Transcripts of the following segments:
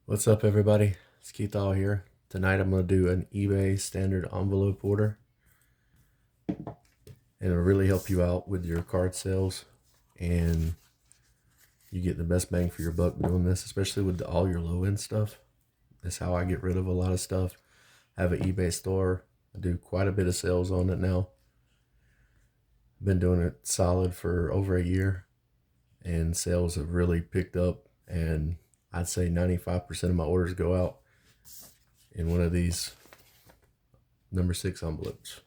What's up, everybody? It's Keith All here. Tonight I'm going to do an eBay standard envelope order, and it'll really help you out with your card sales, and you get the best bang for your buck doing this, especially with all your low end stuff. That's how I get rid of a lot of stuff. I have an eBay store. I do quite a bit of sales on it now. I've been doing it solid for over a year, and sales have really picked up, and I'd say 95% of my orders go out in one of these number 6 envelopes.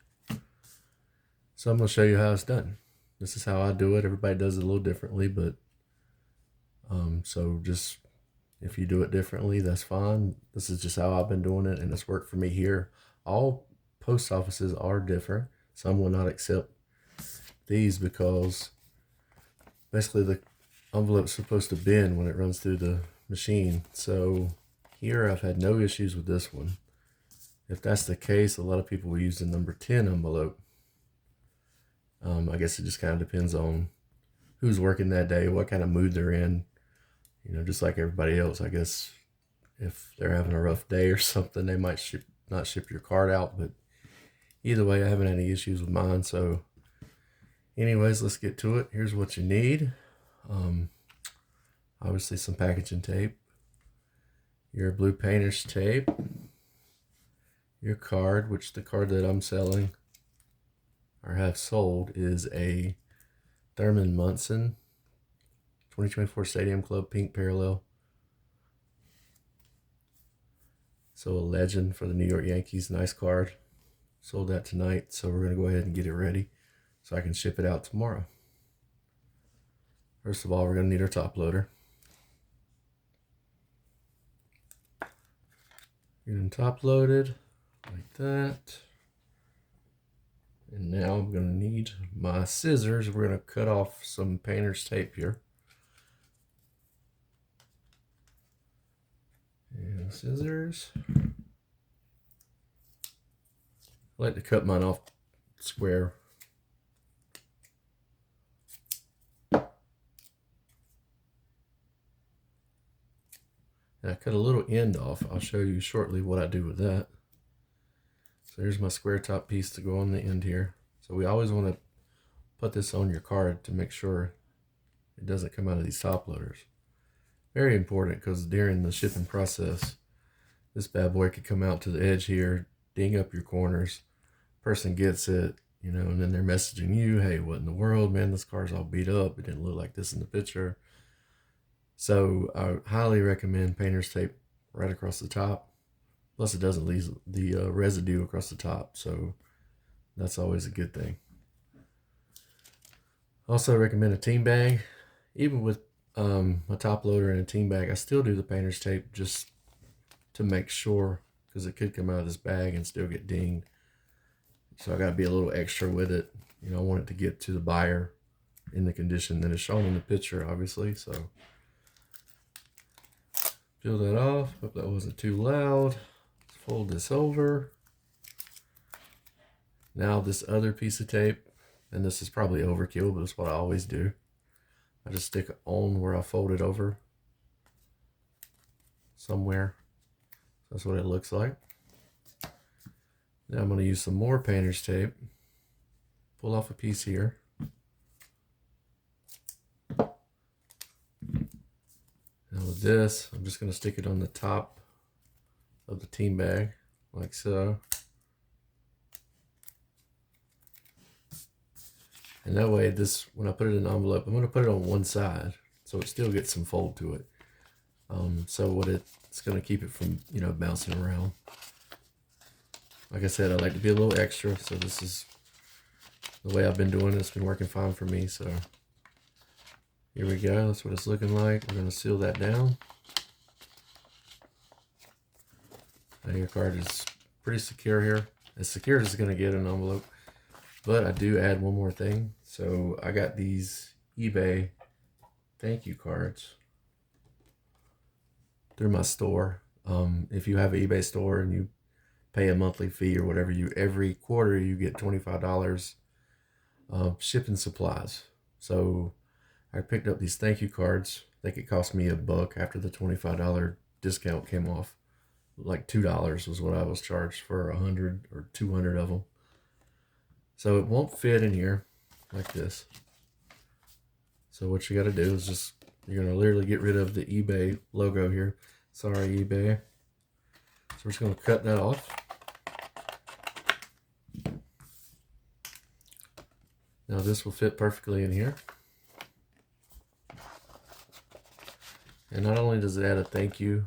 So I'm going to show you how it's done. This is how I do it. Everybody does it a little differently, but so just if you do it differently, that's fine. This is just how I've been doing it, and it's worked for me here. All post offices are different. Some will not accept these because basically the envelope's supposed to bend when it runs through the machine. So here I've had no issues with this one. If that's the case, a lot of people will use the number 10 envelope. I guess it just kind of depends on who's working that day, what kind of mood they're in. You know, just like everybody else, I guess if they're having a rough day or something, they might not ship your card out. But either way, I haven't had any issues with mine. So anyways, let's get to it. Here's what you need. Obviously some packaging tape, your blue painter's tape, your card, which the card that I'm selling or have sold is a Thurman Munson 2024 Stadium Club pink parallel. So a legend for the New York Yankees. Nice card. Sold that tonight, so we're going to go ahead and get it ready so I can ship it out tomorrow. First of all, we're going to need our top loader. Get them top loaded like that. And now I'm going to need my scissors. We're going to cut off some painter's tape here. And scissors. I like to cut mine off square. And I cut a little end off. I'll show you shortly what I do with that. So here's my square top piece to go on the end here. So we always want to put this on your card to make sure it doesn't come out of these top loaders. Very important, because during the shipping process, this bad boy could come out to the edge here, ding up your corners. Person gets it, you know, and then they're messaging you, hey, what in the world, man, this car's all beat up. It didn't look like this in the picture. So I highly recommend painter's tape right across the top. Plus it doesn't leave the residue across the top, so that's always a good thing. Also recommend a team bag. Even with a top loader and a team bag, I still do the painter's tape just to make sure, because it could come out of this bag and still get dinged. So I got to be a little extra with it. You know, I want it to get to the buyer in the condition that is shown in the picture, obviously. So peel that off. Hope that wasn't too loud. Let's fold this over. Now this other piece of tape, and this is probably overkill, but it's what I always do. I just stick it on where I fold it over somewhere. That's what it looks like. Now I'm going to use some more painter's tape. Pull off a piece here. Now with this, I'm just going to stick it on the top of the team bag, like so. And that way, this, when I put it in an envelope, I'm going to put it on one side, so it still gets some fold to it. So what it's going to keep it from, you know, bouncing around. Like I said, I like to be a little extra, so this is the way I've been doing it. It's been working fine for me, so here we go. That's what it's looking like. We're going to seal that down. Now your card is pretty secure here. As secure as it's going to get in an envelope. But I do add one more thing. So I got these eBay thank you cards through my store. If you have an eBay store and you pay a monthly fee or whatever, every quarter you get $25 shipping supplies. So I picked up these thank you cards. I think it cost me $1 after the $25 discount came off. Like $2 was what I was charged for 100 or 200 of them. So it won't fit in here like this. So what you got to do is just, you're going to literally get rid of the eBay logo here. Sorry, eBay. So we're just going to cut that off. Now this will fit perfectly in here. And not only does it add a thank you,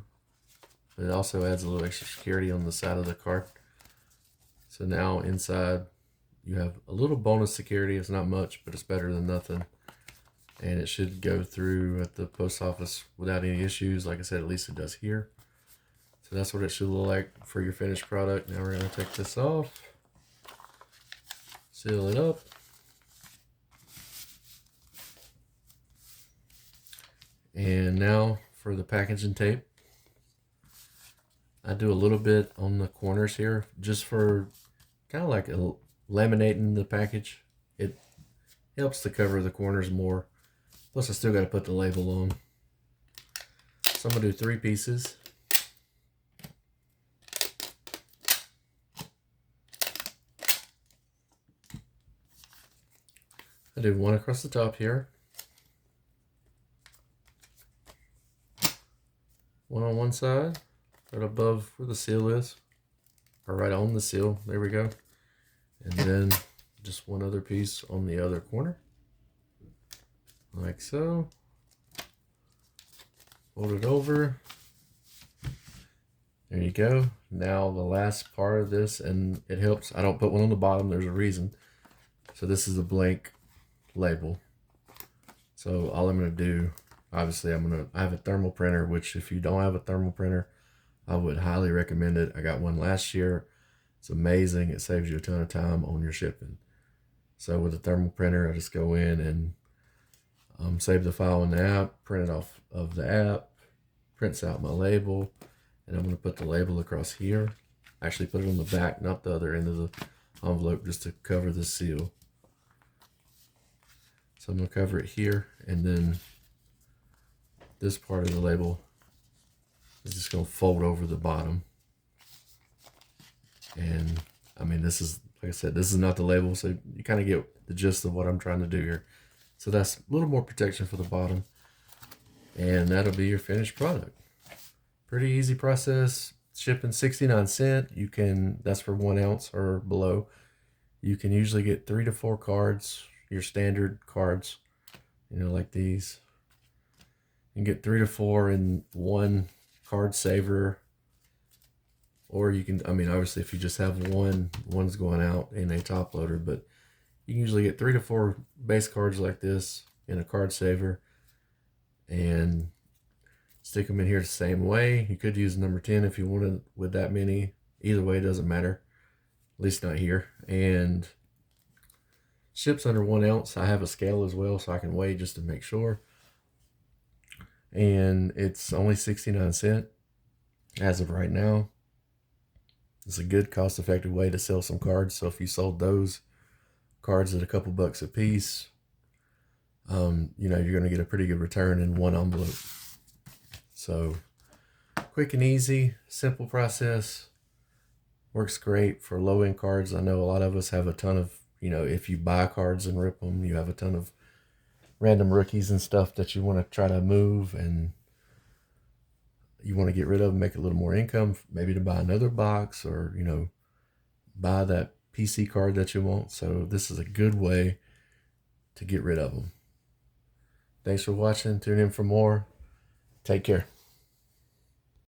but it also adds a little extra security on the side of the card. So now inside you have a little bonus security. It's not much, but it's better than nothing. And it should go through at the post office without any issues. Like I said, at least it does here. So that's what it should look like for your finished product. Now we're going to take this off, seal it up. And now for the packaging tape. I do a little bit on the corners here, just for kind of like laminating the package. It helps to cover the corners more. Plus I still got to put the label on. So I'm going to do 3 pieces. I do one across the top here. One on one side, right above where the seal is, or right on the seal. There we go. And then just one other piece on the other corner, like so. Fold it over. There you go. Now the last part of this, and it helps, I don't put one on the bottom, there's a reason. So this is a blank label. So all I'm going to do, obviously I have a thermal printer, which if you don't have a thermal printer, I would highly recommend it. I got one last year. It's amazing. It saves you a ton of time on your shipping. So with a thermal printer, I just go in and save the file in the app, print it off of the app, prints out my label, and I'm going to put the label across here. Actually put it on the back, not the other end of the envelope, just to cover the seal. So I'm going to cover it here, and then this part of the label is just going to fold over the bottom. And I mean, this is, like I said, this is not the label, so you kind of get the gist of what I'm trying to do here. So that's a little more protection for the bottom, and that'll be your finished product. Pretty easy process. Shipping 69 cents. You can, that's for 1 ounce or below. You can usually get 3 to 4 cards, your standard cards, you know, like these. You can get 3 to 4 in one card saver, or you can, I mean, obviously if you just have one's going out in a top loader, but you can usually get 3 to 4 base cards like this in a card saver and stick them in here the same way. You could use number 10 if you wanted with that many. Either way, it doesn't matter, at least not here. And ships under 1 ounce. I have a scale as well, so I can weigh just to make sure. And it's only 69 cents as of right now. It's a good cost-effective way to sell some cards. So if you sold those cards at a couple bucks a piece, you know, you're going to get a pretty good return in one envelope. So quick and easy, simple process. Works great for low-end cards. I know a lot of us have a ton of, you know, if you buy cards and rip them, you have a ton of random rookies and stuff that you want to try to move, and you want to get rid of them, make a little more income, maybe to buy another box, or, you know, buy that PC card that you want. So this is a good way to get rid of them. Thanks for watching. Tune in for more. Take care.